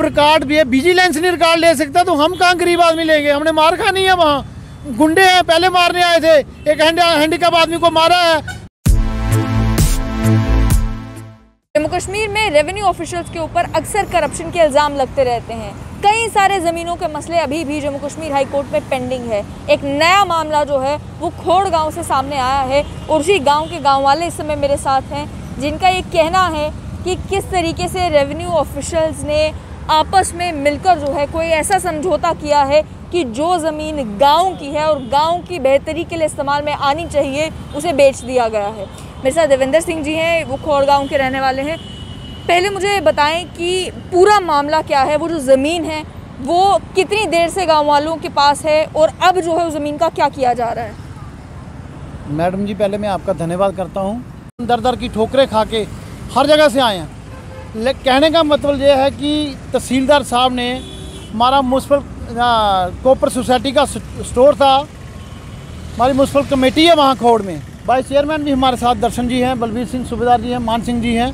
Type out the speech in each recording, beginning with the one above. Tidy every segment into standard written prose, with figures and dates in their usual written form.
Record भी है, vigilance नहीं रिकॉर्ड ले सकता तो हम कहाँ गरीब आदमी लेंगे? हमने मार खानी है, वहाँ गुंडे हैं, पहले मारने आए थे, एक हैंडीकैप आदमी को मारा है। जम्मू कश्मीर में रेवेन्यू ऑफिशियल्स के ऊपर अक्सर करप्शन के इल्ज़ाम लगते रहते हैं। कई सारे ज़मीनों के मसले अभी भी जम्मू कश्मीर हाई कोर्ट में पेंडिंग है। एक नया मामला जो है वो खोड़ गांव से सामने आया है और उसी गांव के गांव वाले इस समय मेरे साथ हैं, जिनका ये कहना है कि किस तरीके से रेवेन्यू ऑफिशियल्स ने आपस में मिलकर जो है कोई ऐसा समझौता किया है कि जो ज़मीन गाँव की है और गाँव की बेहतरी के लिए इस्तेमाल में आनी चाहिए उसे बेच दिया गया है। मेरे साथ देवेंद्र सिंह जी हैं, वो खोड़ गाँव के रहने वाले हैं। पहले मुझे बताएं कि पूरा मामला क्या है, वो जो ज़मीन है वो कितनी देर से गांव वालों के पास है और अब जो है उस ज़मीन का क्या किया जा रहा है? मैडम जी, पहले मैं आपका धन्यवाद करता हूँ। दर दर की ठोकरें खा के हर जगह से आए हैं। कहने का मतलब ये है कि तहसीलदार साहब ने हमारा म्यूनसिपल कोऑपरेटिव सोसाइटी का स्टोर था, हमारी म्यूनसिपल कमेटी है वहाँ खोड़ में, वाइस चेयरमैन भी हमारे साथ दर्शन जी हैं, बलबीर सिंह सूबेदार जी हैं, मान सिंह जी हैं,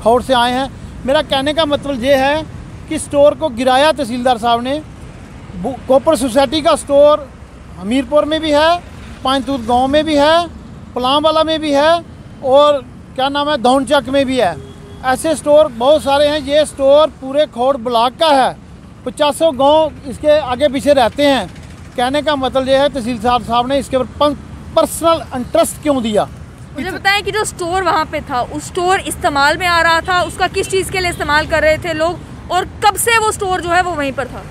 खोड़ से आए हैं। मेरा कहने का मतलब ये है कि स्टोर को गिराया तहसीलदार साहब ने। कोऑपरेटिव सोसाइटी का स्टोर हमीरपुर में भी है, पांचतूत गांव में भी है, पलामवाला में भी है और क्या नाम है धौनचक में भी है। ऐसे स्टोर बहुत सारे हैं। ये स्टोर पूरे खोड़ ब्लॉक का है, 50 गांव इसके आगे पीछे रहते हैं। कहने का मतलब ये है तहसीलदार साहब ने इसके ऊपर पर्सनल इंटरेस्ट क्यों दिया? मुझे बताएं कि जो स्टोर वहाँ पे था, उस स्टोर इस्तेमाल में आ रहा था, उसका किस चीज़ के लिए इस्तेमाल कर रहे थे लोग और कब से वो स्टोर जो है वो वहीं पर था?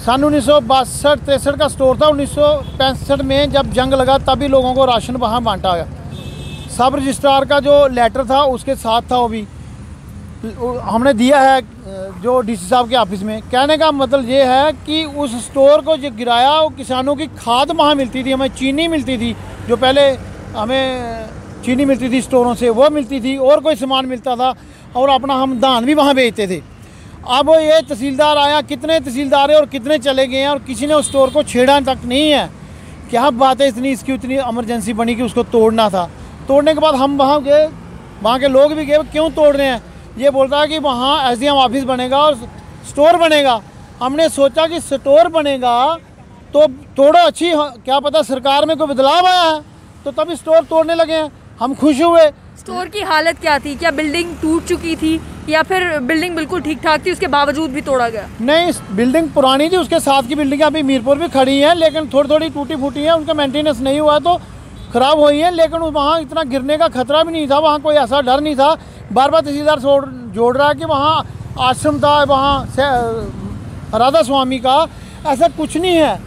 सन 1962-63 का स्टोर था। 1965 में जब जंग लगा तभी लोगों को राशन वहाँ बांटा गया। सब रजिस्ट्रार का जो लेटर था उसके साथ था, वो भी हमने दिया है जो डीसी साहब के ऑफिस में। कहने का मतलब ये है कि उस स्टोर को जो गिराया, वो किसानों की खाद वहाँ मिलती थी, हमें चीनी मिलती थी, जो पहले हमें चीनी मिलती थी स्टोरों से वो मिलती थी, और कोई सामान मिलता था, और अपना हम धान भी वहाँ बेचते थे। अब ये तहसीलदार आया, कितने तहसीलदार है और कितने चले गए हैं और किसी ने उस स्टोर को छेड़ा तक नहीं है। क्या बात है, इतनी इसकी उतनी इमरजेंसी बनी कि उसको तोड़ना था। तोड़ने के बाद हम वहाँ गए, वहाँ के लोग भी गए, क्यों तोड़ रहे हैं? ये बोलता है कि वहाँ SDM ऑफिस बनेगा और स्टोर बनेगा। हमने सोचा कि स्टोर बनेगा तो तोड़ो, अच्छी, क्या पता सरकार में कोई बदलाव आया है तो तभी स्टोर तोड़ने लगे हैं। हम खुश हुए। स्टोर की हालत क्या थी? क्या बिल्डिंग टूट चुकी थी या फिर बिल्डिंग बिल्कुल ठीक ठाक थी, उसके बावजूद भी तोड़ा गया? नहीं, बिल्डिंग पुरानी थी, उसके साथ की बिल्डिंग अभी मीरपुर भी खड़ी हैं, लेकिन थोड़ी थोड़ी टूटी फूटी हैं, उनका मेंटेनेंस नहीं हुआ तो ख़राब हुई है। लेकिन वहाँ इतना गिरने का खतरा भी नहीं था, वहाँ कोई ऐसा डर नहीं था। बार बार तहसीलदार जोड़ रहा है कि वहाँ आश्रम था, वहाँ राधा स्वामी का, ऐसा कुछ नहीं है,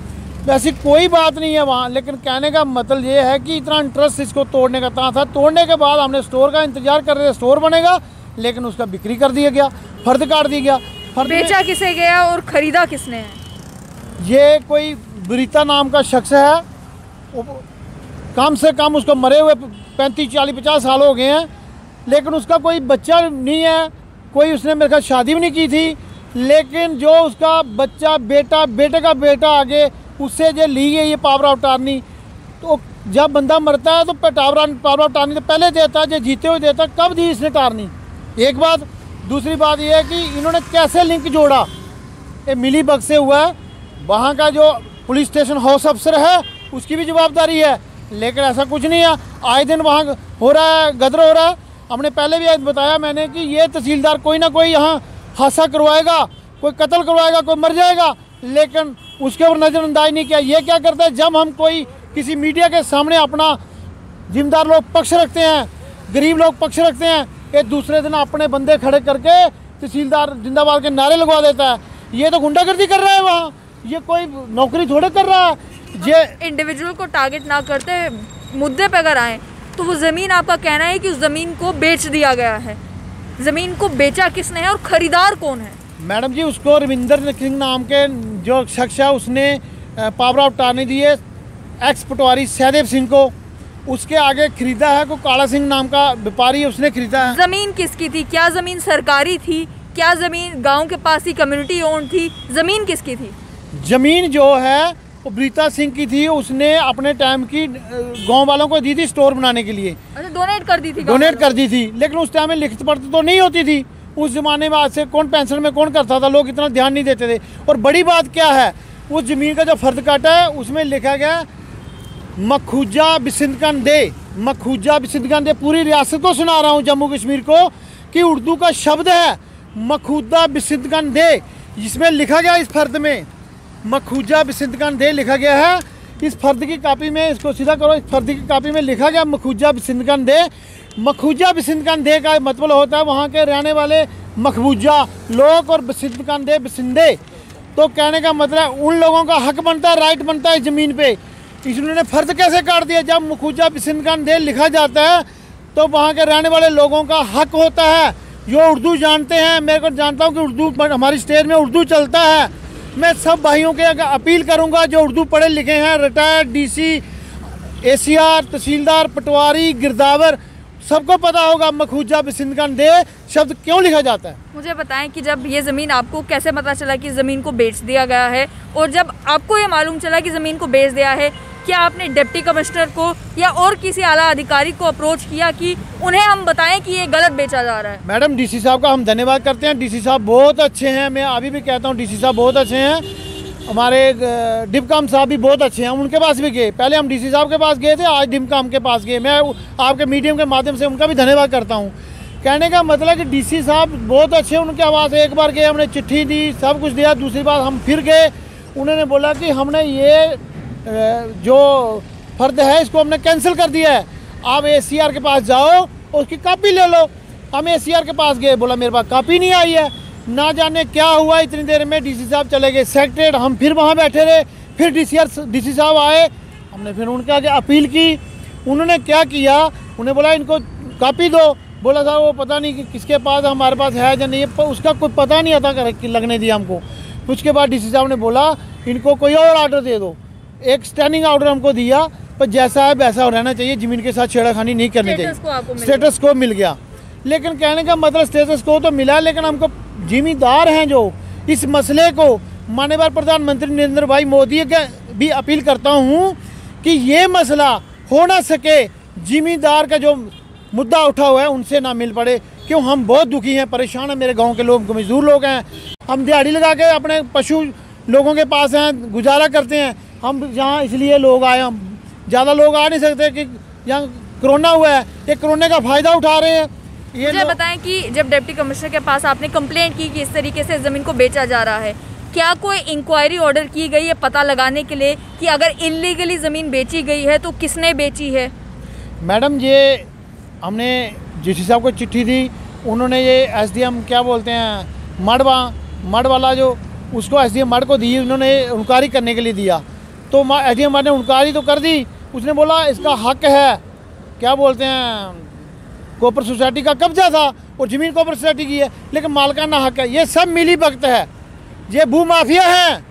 वैसी कोई बात नहीं है वहाँ। लेकिन कहने का मतलब ये है कि इतना इंटरेस्ट इसको तोड़ने का था। तोड़ने के बाद हमने स्टोर का इंतजार कर रहे थे, स्टोर बनेगा, लेकिन उसका बिक्री कर दिया गया, फर्द काट दिया गया। बेचा किसे गया और ख़रीदा किसने है? ये कोई ब्रीता नाम का शख्स है, कम से कम उसको मरे हुए 35, 40, 50 साल हो गए हैं, लेकिन उसका कोई बच्चा नहीं है, कोई उसने मेरे साथ शादी भी नहीं की थी। लेकिन जो उसका बच्चा, बेटे का बेटा आगे, उससे जो ली है ये पावर ऑफ अटॉर्नी, तो जब बंदा मरता है तो पावर ऑफ अटॉर्नी तो पहले देता है, जो जीते हुए देता। कब दी इसने अटॉर्नी? एक बात। दूसरी बात यह है कि इन्होंने कैसे लिंक जोड़ा, ये मिली बग से हुआ है। वहाँ का जो पुलिस स्टेशन हाउस अफसर है उसकी भी जवाबदारी है, लेकिन ऐसा कुछ नहीं है। आए दिन वहाँ हो रहा है, गदर हो रहा है। हमने पहले भी बताया मैंने कि ये तहसीलदार कोई ना कोई यहाँ हादसा करवाएगा, कोई कत्ल करवाएगा, कोई मर जाएगा, लेकिन उसके ऊपर नज़रअंदाज नहीं किया। ये क्या करता है, जब हम कोई किसी मीडिया के सामने अपना जिम्मेदार लोग पक्ष रखते हैं, गरीब लोग पक्ष रखते हैं, एक दूसरे दिन अपने बंदे खड़े करके तहसीलदार जिंदाबाद के नारे लगवा देता है। ये तो गुंडागर्दी कर रहा है वहाँ, ये कोई नौकरी थोड़े कर रहा है। ये इंडिविजुअल को टारगेट ना करते मुद्दे पे अगर आए तो वो ज़मीन, आपका कहना है कि उस ज़मीन को बेच दिया गया है। ज़मीन को बेचा किसने है और ख़रीदार कौन है? मैडम जी, उसको रविंदर सिंह नाम के जो शख्स है उसने पावर ऑफ अटॉर्नी दी है एक्स पटवारी सहदेव सिंह को। उसके आगे खरीदा है को काला सिंह नाम का व्यापारी, उसने खरीदा है। ज़मीन किसकी थी? क्या ज़मीन सरकारी थी? क्या ज़मीन गांव के पास ही कम्युनिटी ओन थी? ज़मीन किसकी थी? ज़मीन जो है वो ब्रीता सिंह की थी, उसने अपने टाइम की गांव वालों को दी थी स्टोर बनाने के लिए। अच्छा, डोनेट कर दी थी? डोनेट कर दी थी, लेकिन उस टाइम में लिखित पढ़त तो नहीं होती थी, उस ज़माने में आज से कौन पेंशन में कौन करता था, लोग इतना ध्यान नहीं देते थे। और बड़ी बात क्या है, उस ज़मीन का जो फ़र्द काटा है उसमें लिखा गया मखूजा बिसिंदगन दे, मखूजा बिसिंदगन दे। पूरी रियासत को सुना रहा हूँ, जम्मू कश्मीर को, कि उर्दू का शब्द है मखूजा बिसिंदगन दे। इसमें लिखा गया, इस फ़र्द में मखूजा बिसिंदगन दे लिखा गया है। इस फ़र्द की कापी में, इसको सीधा करो, इस फ़र्द की कापी में लिखा गया मखूजा बिसिंदगन दे। मखूजा बिसिंदगन दे का मतलब होता है वहाँ के रहने वाले मखबूजा लोग, और बिसिंदगन दे बिसिंदे। तो कहने का मतलब उन लोगों का हक बनता है, राइट बनता है ज़मीन पे। इन्होंने फ़र्द कैसे काट दिया? जब मखूजा बिसिंदगन दे लिखा जाता है तो वहाँ के रहने वाले लोगों का हक होता है, जो उर्दू जानते हैं। मैं को जानता हूँ कि उर्दू हमारी स्टेट में उर्दू चलता है। मैं सब भाइयों के अपील करूँगा जो उर्दू पढ़े लिखे हैं, रिटायर्ड डीसी, एसीआर, तहसीलदार, पटवारी, गिरदावर, सबको पता होगा मखूजा बिसिंदगन दे शब्द क्यों लिखा जाता है। मुझे बताएं कि जब ये ज़मीन आपको कैसे पता चला कि ज़मीन को बेच दिया गया है, और जब आपको ये मालूम चला कि ज़मीन को बेच दिया है, क्या आपने डिप्टी कमिश्नर को या और किसी आला अधिकारी को अप्रोच किया कि उन्हें हम बताएं कि ये गलत बेचा जा रहा है? मैडम, डीसी साहब का हम धन्यवाद करते हैं। डीसी साहब बहुत अच्छे हैं, मैं अभी भी कहता हूँ डीसी साहब बहुत अच्छे हैं। हमारे डिपकाम साहब भी बहुत अच्छे हैं, उनके पास भी गए। पहले हम डीसी साहब के पास गए थे, आज डिपकाम के पास गए। मैं आपके मीडियम के माध्यम से उनका भी धन्यवाद करता हूँ। कहने का मतलब कि डीसी साहब बहुत अच्छे, उनके आवाज़ एक बार गए, हमने चिट्ठी दी, सब कुछ दिया। दूसरी बार हम फिर गए, उन्होंने बोला कि हमने ये जो फ़र्द है इसको हमने कैंसिल कर दिया है, आप एसीआर के पास जाओ, उसकी कापी ले लो। हम एसीआर के पास गए, बोला मेरे पास कापी नहीं आई है। ना जाने क्या हुआ, इतनी देर में डीसी साहब चले गए सेक्रेटरीट। हम फिर वहाँ बैठे रहे, फिर डीसी साहब आए, हमने फिर उनके आगे अपील की। उन्होंने क्या किया, उन्हें बोला इनको कापी दो। बोला साहब वो पता नहीं कि किसके पास, हमारे पास है या नहीं, उसका कोई पता नहीं आता लगने दिया हमको। उसके बाद डीसी साहब ने बोला इनको कोई और ऑर्डर दे दो। एक स्टैंडिंग ऑर्डर हमको दिया, पर जैसा है वैसा रहना चाहिए, ज़मीन के साथ छेड़खानी नहीं करनी चाहिए। स्टेटस को मिल गया। लेकिन कहने का मतलब स्टेटस को तो मिला, लेकिन हमको जिम्मेदार हैं जो इस मसले को, माननीय प्रधानमंत्री नरेंद्र भाई मोदी के भी अपील करता हूँ कि ये मसला हो ना सके, जिम्मेदार का जो मुद्दा उठा हुआ है उनसे ना मिल पड़े। क्यों, हम बहुत दुखी हैं, परेशान हैं। मेरे गाँव के लोग मजदूर लोग हैं, हम दिहाड़ी लगा के अपने पशु लोगों के पास हैं, गुजारा करते हैं। हम यहाँ इसलिए लोग आए, हम ज़्यादा लोग आ नहीं सकते कि यहाँ कोरोना हुआ है, ये कोरोना का फ़ायदा उठा रहे हैं। ये मुझे बताएं कि जब डिप्टी कमिश्नर के पास आपने कंप्लेंट की कि इस तरीके से ज़मीन को बेचा जा रहा है, क्या कोई इंक्वायरी ऑर्डर की गई है पता लगाने के लिए कि अगर इलीगली ज़मीन बेची गई है तो किसने बेची है? मैडम, ये हमने डीसी साहब को चिट्ठी दी, उन्होंने ये एसडीएम क्या बोलते हैं मड वाला जो, उसको एसडीएम मड को दी, उन्होंने इंक्वायरी करने के लिए दिया। तो एसडीएम मड ने इंक्वायरी तो कर दी, उसने बोला इसका हक है, क्या बोलते हैं, कोपर सोसाइटी का कब्जा था और ज़मीन कोपर सोसाइटी की है, लेकिन मालकाना हक है। ये सब मिली भगत है, ये भू माफिया हैं।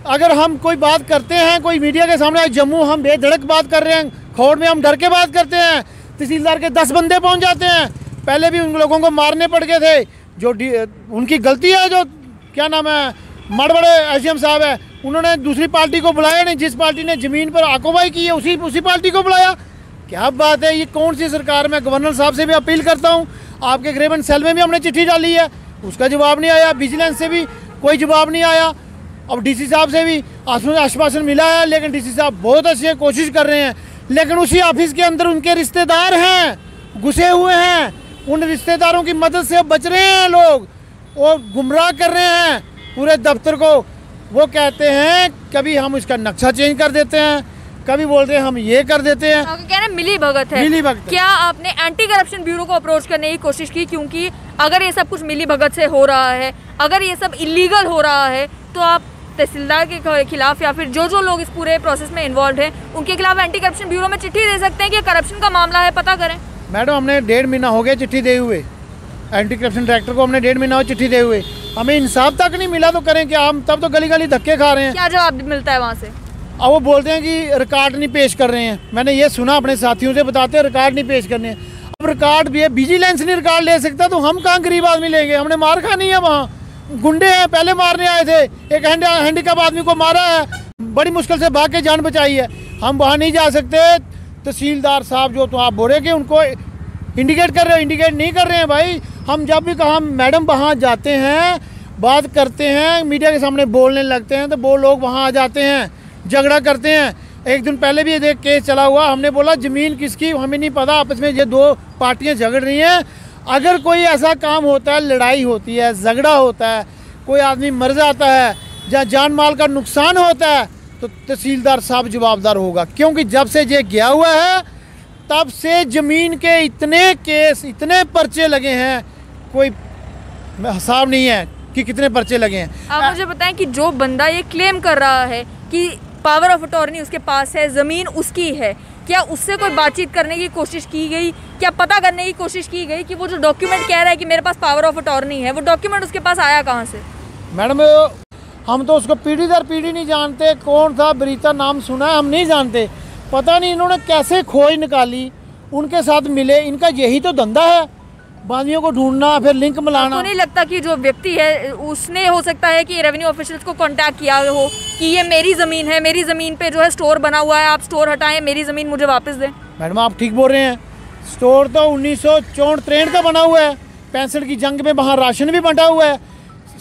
अगर हम कोई बात करते हैं, कोई मीडिया के सामने, जम्मू हम बेधड़क बात कर रहे हैं, खौड़ में हम डर के बात करते हैं, तहसीलदार के 10 बंदे पहुंच जाते हैं। पहले भी उन लोगों को मारने पड़ गए थे, जो उनकी गलती है। जो क्या नाम है, मड़बड़े एसडीएम साहब है, उन्होंने दूसरी पार्टी को बुलाया नहीं, जिस पार्टी ने ज़मीन पर आकोबाई की है उसी पार्टी को बुलाया। क्या बात है, ये कौन सी सरकार? मैं गवर्नर साहब से भी अपील करता हूँ, आपके ग्रेवन सेल में भी हमने चिट्ठी डाली है, उसका जवाब नहीं आया। विजिलेंस से भी कोई जवाब नहीं आया। अब डीसी साहब से भी आश्वासन मिला है, लेकिन डीसी साहब बहुत अच्छी कोशिश कर रहे हैं, लेकिन उसी ऑफिस के अंदर उनके रिश्तेदार हैं, घुसे हुए हैं। उन रिश्तेदारों की मदद से बच रहे हैं लोग, और गुमराह कर रहे हैं पूरे दफ्तर को। वो कहते हैं कभी हम इसका नक्शा चेंज कर देते हैं, कभी बोलते हैं हम ये कर देते हैं। कह रहे हैं मिली भगत है। मिली भगत। क्या आपने एंटी करप्शन ब्यूरो को अप्रोच करने की कोशिश की? क्योंकि अगर ये सब कुछ मिली भगत से हो रहा है, अगर ये सब इलीगल हो रहा है, तो आप तहसीलदार के खिलाफ या फिर जो लोग इस पूरे प्रोसेस में इन्वॉल्व हैं उनके खिलाफ एंटी करप्शन ब्यूरो में चिट्ठी दे सकते हैं कि करप्शन का मामला है, पता करें। मैडम, हमने 1.5 महीना हो गया चिट्ठी दे हुए, एंटी करप्शन डायरेक्टर को हमने 1.5 महीना हो चिट्ठी दे हुए, हमें इंसाफ तक नहीं मिला। तो करें क्या हम? तब तो गली गली धक्के खा रहे हैं। क्या जवाब मिलता है वहाँ से? अब वो बोलते हैं कि रिकॉर्ड नहीं पेश कर रहे हैं। मैंने ये सुना, अपने साथियों से बताते हैं रिकॉर्ड नहीं पेश करने। अब रिकॉर्ड भी है, विजिलेंस नहीं रिकॉर्ड ले सकता, तो हम कहाँ गरीब आदमी लेंगे? हमने मार खानी है, वहाँ गुंडे हैं, पहले मारने आए थे, एक हैंडीकैप आदमी को मारा है, बड़ी मुश्किल से भाग के जान बचाई है। हम वहाँ नहीं जा सकते। तहसीलदार साहब जो, तो आप बोले कि उनको इंडिकेट कर रहे हो, इंडिकेट नहीं कर रहे हैं भाई। हम जब भी कहा मैडम वहाँ जाते हैं, बात करते हैं, मीडिया के सामने बोलने लगते हैं तो वो लोग वहाँ आ जाते हैं, झगड़ा करते हैं। एक दिन पहले भी ये केस चला हुआ, हमने बोला ज़मीन किसकी हमें नहीं पता, आपस में ये दो पार्टियां झगड़ रही हैं। अगर कोई ऐसा काम होता है, लड़ाई होती है, झगड़ा होता है, कोई आदमी मर जाता है या जान माल का नुकसान होता है तो तहसीलदार साहब जवाबदार होगा, क्योंकि जब से ये गया हुआ है तब से ज़मीन के इतने केस, इतने पर्चे लगे हैं, कोई हिसाब नहीं है कि कितने पर्चे लगे हैं। आप मुझे बताएं कि जो बंदा ये क्लेम कर रहा है कि पावर ऑफ अटॉर्नी उसके पास है, ज़मीन उसकी है, क्या उससे कोई बातचीत करने की कोशिश की गई? क्या पता करने की कोशिश की गई कि वो जो डॉक्यूमेंट कह रहा है कि मेरे पास पावर ऑफ अटॉर्नी है, वो डॉक्यूमेंट उसके पास आया कहाँ से? मैडम हम तो उसको पीढ़ी दर पीढ़ी नहीं जानते, कौन था बरीता नाम सुना है, हम नहीं जानते। पता नहीं इन्होंने कैसे खोज निकाली, उनके साथ मिले, इनका यही तो धंधा है, बांदियों को ढूंढना फिर लिंक मिलाना। तो नहीं लगता कि जो व्यक्ति है उसने हो सकता है कि रेवेन्यू ऑफिशियल्स को कांटेक्ट किया हो कि ये मेरी ज़मीन है, मेरी ज़मीन पे जो है स्टोर बना हुआ है, आप स्टोर हटाएं, मेरी ज़मीन मुझे वापस दें? मैडम आप ठीक बोल रहे हैं, स्टोर तो 1964-63 का बना हुआ है, 65 की जंग में वहाँ राशन भी बंटा हुआ है,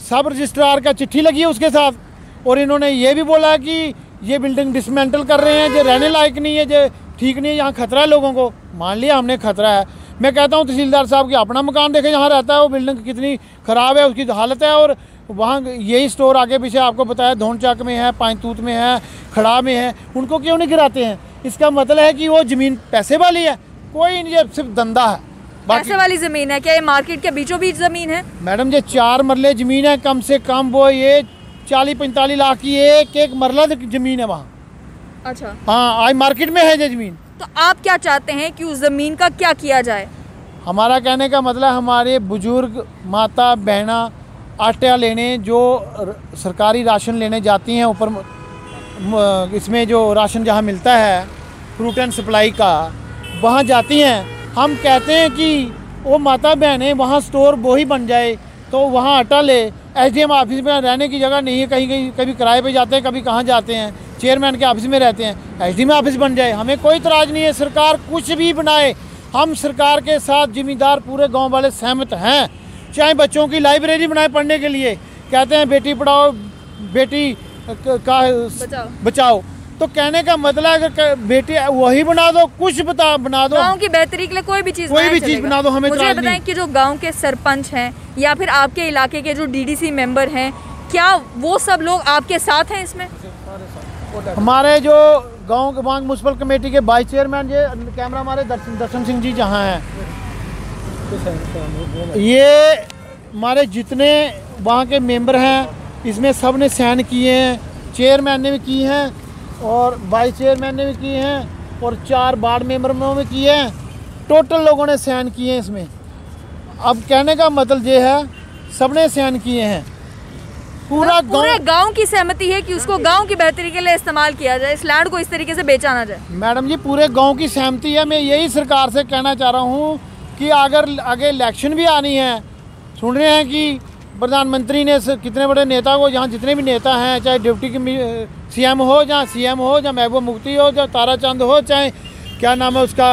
सब रजिस्ट्रार का चिट्ठी लगी है उसके साथ। और इन्होंने ये भी बोला कि ये बिल्डिंग डिसमेंटल कर रहे हैं, जो रहने लायक नहीं है, जो ठीक नहीं है, यहाँ खतरा है लोगों को। मान लिया हमने खतरा है, मैं कहता हूँ तहसीलदार साहब की अपना मकान देखे जहाँ रहता है, वो बिल्डिंग कितनी ख़राब है, उसकी हालत है। और वहाँ यही स्टोर आगे पीछे आपको बताया धोनचक में है, पांचतूत में है, खड़ा में है, उनको क्यों नहीं गिराते हैं? इसका मतलब है कि वो ज़मीन पैसे वाली है, कोई नहीं, ये सिर्फ धंधा है। पैसे वाली ज़मीन है क्या? ये मार्केट के बीचों बीच ज़मीन है? मैडम ये 4 मरले ज़मीन है, कम से कम वो ये 40-45 लाख की एक मरला ज़मीन है वहाँ। अच्छा हाँ, आज मार्केट में है ये ज़मीन। तो आप क्या चाहते हैं कि उस ज़मीन का क्या किया जाए? हमारा कहने का मतलब हमारे बुजुर्ग माता बहना आटा लेने जो सरकारी राशन लेने जाती हैं ऊपर, इसमें जो राशन जहाँ मिलता है फ्रूट एंड सप्लाई का, वहाँ जाती हैं। हम कहते हैं कि वो माता बहनें वहाँ स्टोर वो ही बन जाए, तो वहाँ आटा ले। एसडीएम ऑफिस में रहने की जगह नहीं है, कहीं कहीं कभी किराए पे जाते हैं, कभी कहाँ जाते हैं, चेयरमैन के ऑफिस में रहते हैं, एसडीएम ऑफिस बन जाए, हमें कोई इतराज़ नहीं है। सरकार कुछ भी बनाए, हम सरकार के साथ जिम्मेदार पूरे गांव वाले सहमत हैं। चाहे बच्चों की लाइब्रेरी बनाए पढ़ने के लिए, कहते हैं बेटी पढ़ाओ बेटी का बचाओ, तो कहने का मतलब अगर बेटी वही बना दो, कुछ बना दो, गांव की बेहतरी के लिए कोई भी चीज़ बना दो, हमें मुझे बताएं कि जो गांव के सरपंच हैं या फिर आपके इलाके के जो डीडीसी मेंबर हैं, क्या वो सब लोग आपके साथ हैं इसमें? हमारे जो गांव के बांग म्यूनसिपल कमेटी के वाइस चेयरमैन, ये कैमरा हमारे दर्शन सिंह जी जहाँ हैं, ये हमारे जितने वहाँ के मेंबर हैं इसमें सब ने साइन किए हैं, चेयरमैन ने भी की हैं और वाइस चेयरमैन ने भी किए हैं और 4 वार्ड मेंबरों में किए हैं, टोटल लोगों ने साइन किए हैं इसमें। अब कहने का मतलब ये है सब ने साइन किए हैं, पूरे गांव की सहमति है कि उसको गांव की बेहतरी के लिए इस्तेमाल किया जाए, इस लैंड को इस तरीके से बेचा ना जाए। मैडम जी पूरे गांव की सहमति है। मैं यही सरकार से कहना चाह रहा हूं कि अगर आगे इलेक्शन भी आनी है, सुन रहे हैं कि प्रधानमंत्री ने कितने बड़े नेता को, यहाँ जितने भी नेता हैं, चाहे डिप्टी सीएम हो, या सीएम हो, या महबूबा मुफ्ती हो, या ताराचंद हो, चाहे क्या नाम है उसका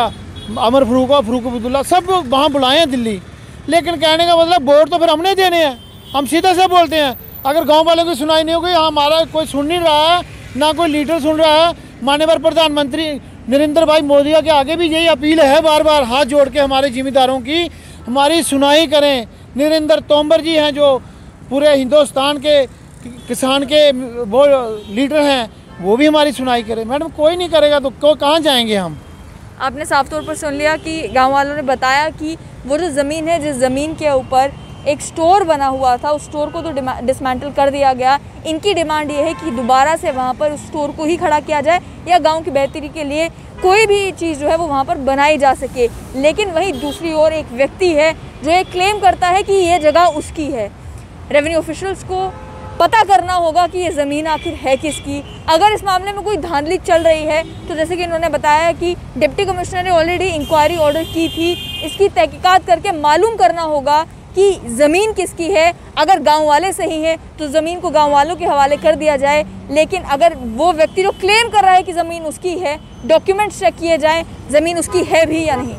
अमर फरूक हो, फरूक अब्दुल्ला, सब वहाँ बुलाए हैं दिल्ली। लेकिन कहने का मतलब वोट तो फिर हमने देने हैं, हम सीधे से बोलते हैं। अगर गांव वालों की सुनाई नहीं होगी, हमारा कोई सुन नहीं रहा है, ना कोई लीडर सुन रहा है। माननीय प्रधानमंत्री नरेंद्र भाई मोदी के आगे भी यही अपील है, बार बार हाथ जोड़ के हमारे जिम्मेदारों की, हमारी सुनाई करें। नरेंद्र तोमर जी हैं जो पूरे हिंदुस्तान के किसान के वो लीडर हैं, वो भी हमारी सुनाई करें। मैडम कोई नहीं करेगा तो कहाँ जाएंगे हम? आपने साफ तौर पर सुन लिया कि गांव वालों ने बताया कि वो जो ज़मीन है, जिस ज़मीन के ऊपर एक स्टोर बना हुआ था, उस स्टोर को तो डिसमेंटल कर दिया गया। इनकी डिमांड ये है कि दोबारा से वहाँ पर उस स्टोर को ही खड़ा किया जाए या गांव की बेहतरी के लिए कोई भी चीज़ जो है वो वहाँ पर बनाई जा सके। लेकिन वहीं दूसरी ओर एक व्यक्ति है जो ये क्लेम करता है कि ये जगह उसकी है। रेवेन्यू ऑफिशियल्स को पता करना होगा कि ये ज़मीन आखिर है किसकी। अगर इस मामले में कोई धांधली चल रही है तो जैसे कि इन्होंने बताया कि डिप्टी कमिश्नर ने ऑलरेडी इंक्वायरी ऑर्डर की थी, इसकी तहकीकात करके मालूम करना होगा कि ज़मीन किसकी है। अगर गांव वाले सही हैं तो ज़मीन को गांव वालों के हवाले कर दिया जाए, लेकिन अगर वो व्यक्ति जो क्लेम कर रहा है कि ज़मीन उसकी है, डॉक्यूमेंट्स चेक किए जाएँ ज़मीन उसकी है भी या नहीं।